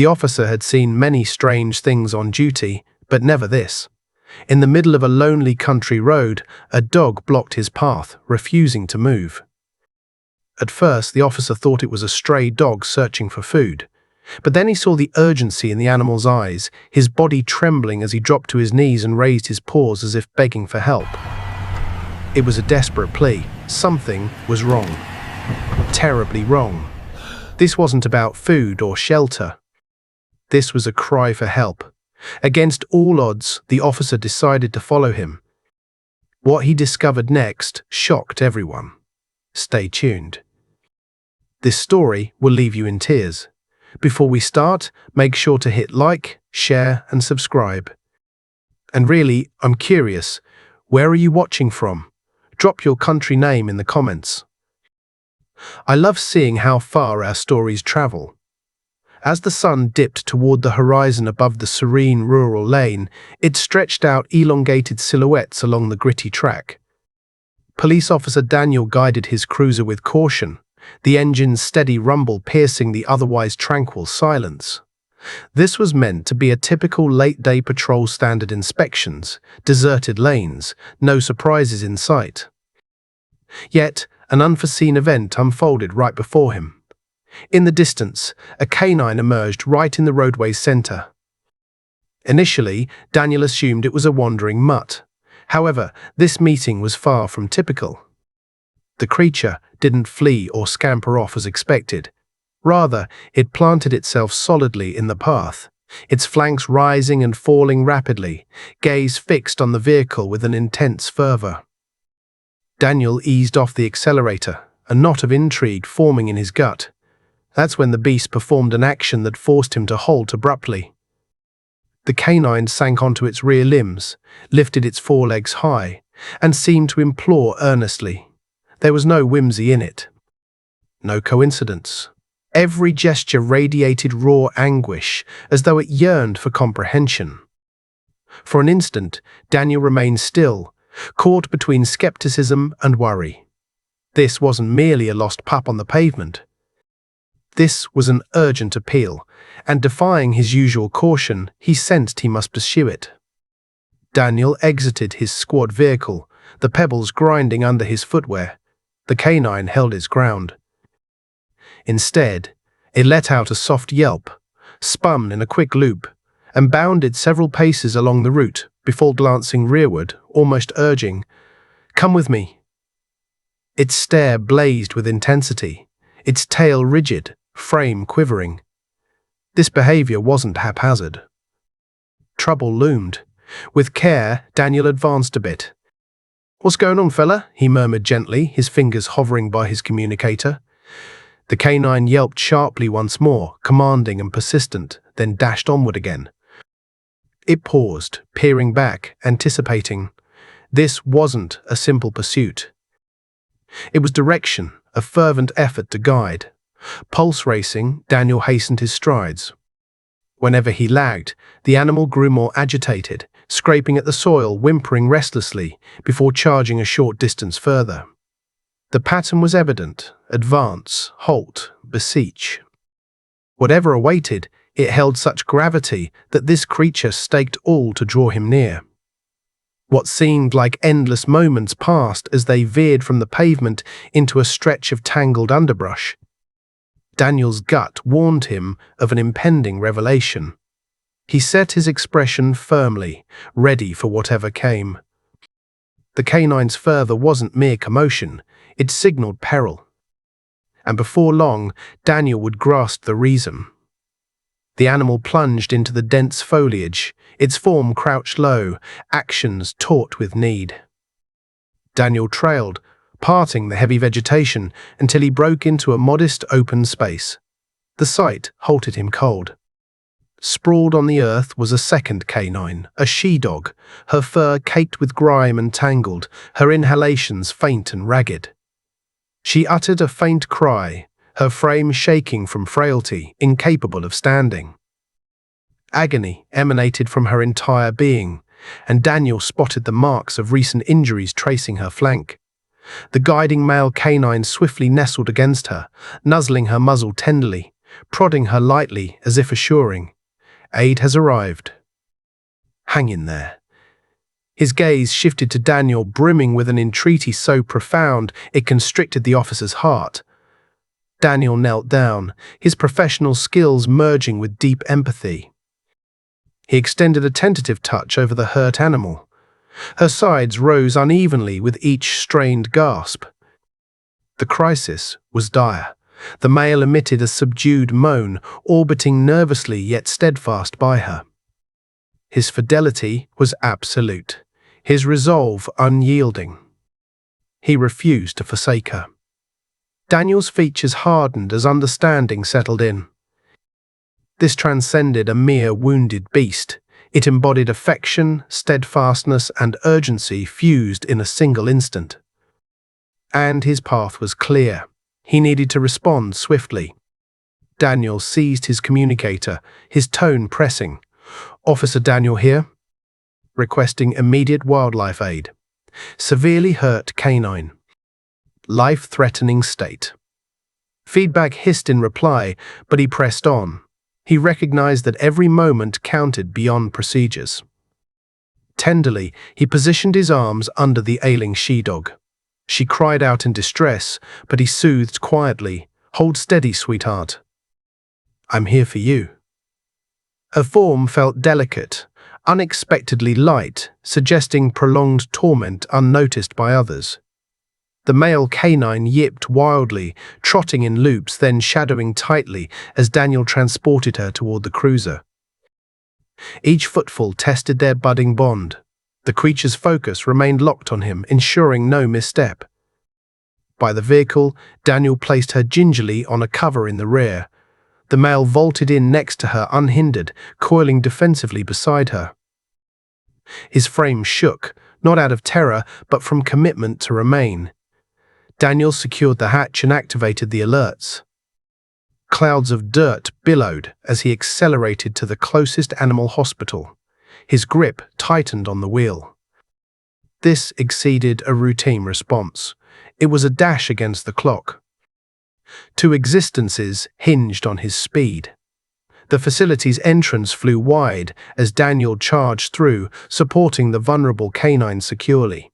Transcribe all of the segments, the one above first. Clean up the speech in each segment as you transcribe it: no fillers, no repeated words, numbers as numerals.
The officer had seen many strange things on duty, but never this. In the middle of a lonely country road, a dog blocked his path, refusing to move. At first, the officer thought it was a stray dog searching for food. But then he saw the urgency in the animal's eyes, his body trembling as he dropped to his knees and raised his paws as if begging for help. It was a desperate plea. Something was wrong. Terribly wrong. This wasn't about food or shelter. This was a cry for help. Against all odds, the officer decided to follow him. What he discovered next shocked everyone. Stay tuned. This story will leave you in tears. Before we start, make sure to hit like, share, and subscribe. And really, I'm curious, where are you watching from? Drop your country name in the comments. I love seeing how far our stories travel. As the sun dipped toward the horizon above the serene rural lane, it stretched out elongated silhouettes along the gritty track. Police Officer Daniel guided his cruiser with caution, the engine's steady rumble piercing the otherwise tranquil silence. This was meant to be a typical late-day patrol standard inspections, deserted lanes, no surprises in sight. Yet, an unforeseen event unfolded right before him. In the distance, a canine emerged right in the roadway's center. Initially, Daniel assumed it was a wandering mutt. However, this meeting was far from typical. The creature didn't flee or scamper off as expected. Rather, it planted itself solidly in the path, its flanks rising and falling rapidly, gaze fixed on the vehicle with an intense fervor. Daniel eased off the accelerator, a knot of intrigue forming in his gut. That's when the beast performed an action that forced him to halt abruptly. The canine sank onto its rear limbs, lifted its forelegs high, and seemed to implore earnestly. There was no whimsy in it. No coincidence. Every gesture radiated raw anguish, as though it yearned for comprehension. For an instant, Daniel remained still, caught between skepticism and worry. This wasn't merely a lost pup on the pavement. This was an urgent appeal, and defying his usual caution, he sensed he must pursue it. Daniel exited his squad vehicle, the pebbles grinding under his footwear. The canine held its ground. Instead, it let out a soft yelp, spun in a quick loop, and bounded several paces along the route before glancing rearward, almost urging, "Come with me." Its stare blazed with intensity, its tail rigid, frame quivering. This behavior wasn't haphazard. Trouble loomed. With care, Daniel advanced a bit. "What's going on, fella?" he murmured gently, his fingers hovering by his communicator. The canine yelped sharply once more, commanding and persistent, then dashed onward again. It paused, peering back, anticipating. This wasn't a simple pursuit. It was direction, a fervent effort to guide. Pulse racing, Daniel hastened his strides. Whenever he lagged, the animal grew more agitated, scraping at the soil, whimpering restlessly, before charging a short distance further. The pattern was evident: advance, halt, beseech. Whatever awaited, it held such gravity that this creature staked all to draw him near. What seemed like endless moments passed as they veered from the pavement into a stretch of tangled underbrush. Daniel's gut warned him of an impending revelation. He set his expression firmly, ready for whatever came. The canine's fervor wasn't mere commotion, it signaled peril. And before long, Daniel would grasp the reason. The animal plunged into the dense foliage, its form crouched low, actions taut with need. Daniel trailed, parting the heavy vegetation until he broke into a modest open space. The sight halted him cold. Sprawled on the earth was a second canine, a she-dog, her fur caked with grime and tangled, her inhalations faint and ragged. She uttered a faint cry, her frame shaking from frailty, incapable of standing. Agony emanated from her entire being, and Daniel spotted the marks of recent injuries tracing her flank. The guiding male canine swiftly nestled against her, nuzzling her muzzle tenderly, prodding her lightly as if assuring, "Aid has arrived. Hang in there." His gaze shifted to Daniel, brimming with an entreaty so profound it constricted the officer's heart. Daniel knelt down, his professional skills merging with deep empathy. He extended a tentative touch over the hurt animal. Her sides rose unevenly with each strained gasp. The crisis was dire. The male emitted a subdued moan, orbiting nervously yet steadfast by her. His fidelity was absolute, his resolve unyielding. He refused to forsake her. Daniel's features hardened as understanding settled in. This transcended a mere wounded beast. It embodied affection, steadfastness, and urgency fused in a single instant. And his path was clear. He needed to respond swiftly. Daniel seized his communicator, his tone pressing. "Officer Daniel here, requesting immediate wildlife aid. Severely hurt canine. Life-threatening state." Feedback hissed in reply, but he pressed on. He recognized that every moment counted beyond procedures. Tenderly, he positioned his arms under the ailing she-dog. She cried out in distress, but he soothed quietly, "Hold steady, sweetheart. I'm here for you." Her form felt delicate, unexpectedly light, suggesting prolonged torment unnoticed by others. The male canine yipped wildly, trotting in loops, then shadowing tightly as Daniel transported her toward the cruiser. Each footfall tested their budding bond. The creature's focus remained locked on him, ensuring no misstep. By the vehicle, Daniel placed her gingerly on a cover in the rear. The male vaulted in next to her unhindered, coiling defensively beside her. His frame shook, not out of terror, but from commitment to remain. Daniel secured the hatch and activated the alerts. Clouds of dirt billowed as he accelerated to the closest animal hospital. His grip tightened on the wheel. This exceeded a routine response. It was a dash against the clock. Two existences hinged on his speed. The facility's entrance flew wide as Daniel charged through, supporting the vulnerable canine securely.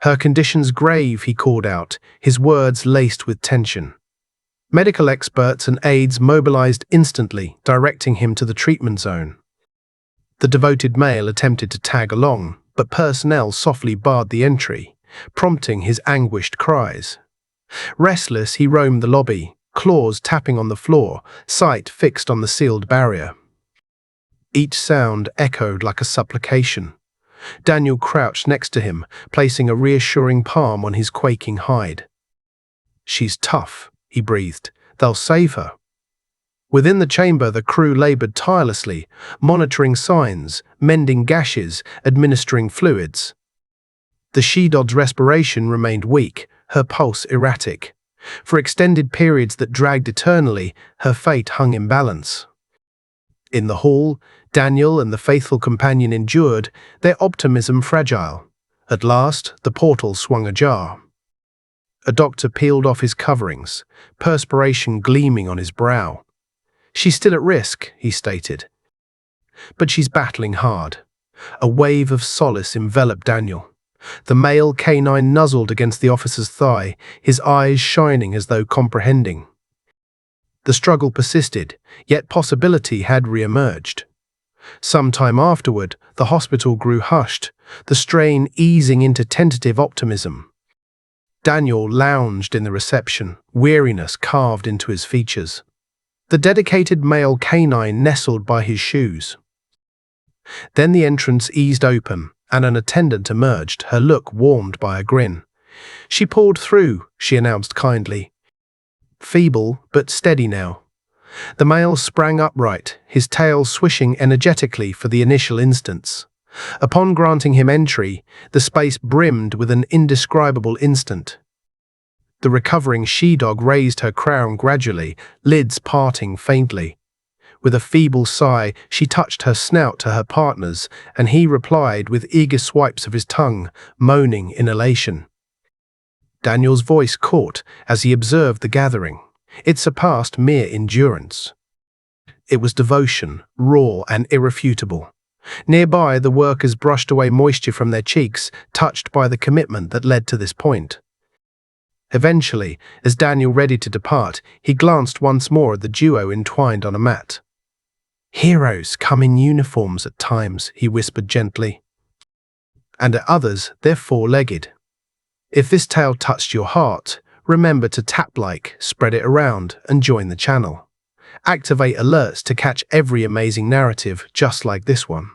"Her condition's grave," he called out, his words laced with tension. Medical experts and aides mobilized instantly, directing him to the treatment zone. The devoted male attempted to tag along, but personnel softly barred the entry, prompting his anguished cries. Restless, he roamed the lobby, claws tapping on the floor, sight fixed on the sealed barrier. Each sound echoed like a supplication. Daniel crouched next to him, placing a reassuring palm on his quaking hide. "She's tough," he breathed. "They'll save her." Within the chamber, the crew labored tirelessly, monitoring signs, mending gashes, administering fluids. The she-dog's respiration remained weak, her pulse erratic. For extended periods that dragged eternally, her fate hung in balance. In the hall, Daniel and the faithful companion endured, their optimism fragile. At last, the portal swung ajar. A doctor peeled off his coverings, perspiration gleaming on his brow. "She's still at risk," he stated. "But she's battling hard." A wave of solace enveloped Daniel. The male canine nuzzled against the officer's thigh, his eyes shining as though comprehending. The struggle persisted, yet possibility had re-emerged. Some time afterward, the hospital grew hushed, the strain easing into tentative optimism. Daniel lounged in the reception, weariness carved into his features. The dedicated male canine nestled by his shoes. Then the entrance eased open, and an attendant emerged, her look warmed by a grin. "She pulled through," she announced kindly. Feeble, but steady now. The male sprang upright, his tail swishing energetically for the initial instants. Upon granting him entry, the space brimmed with an indescribable instant. The recovering she-dog raised her crown gradually, lids parting faintly. With a feeble sigh, she touched her snout to her partner's, and he replied with eager swipes of his tongue, moaning in elation. Daniel's voice caught as he observed the gathering. It surpassed mere endurance. It was devotion, raw and irrefutable. Nearby, the workers brushed away moisture from their cheeks, touched by the commitment that led to this point. Eventually, as Daniel readied to depart, he glanced once more at the duo entwined on a mat. "Heroes come in uniforms at times," he whispered gently. "And at others, they're four-legged. If this tale touched your heart, remember to tap like, spread it around, and join the channel. Activate alerts to catch every amazing narrative just like this one."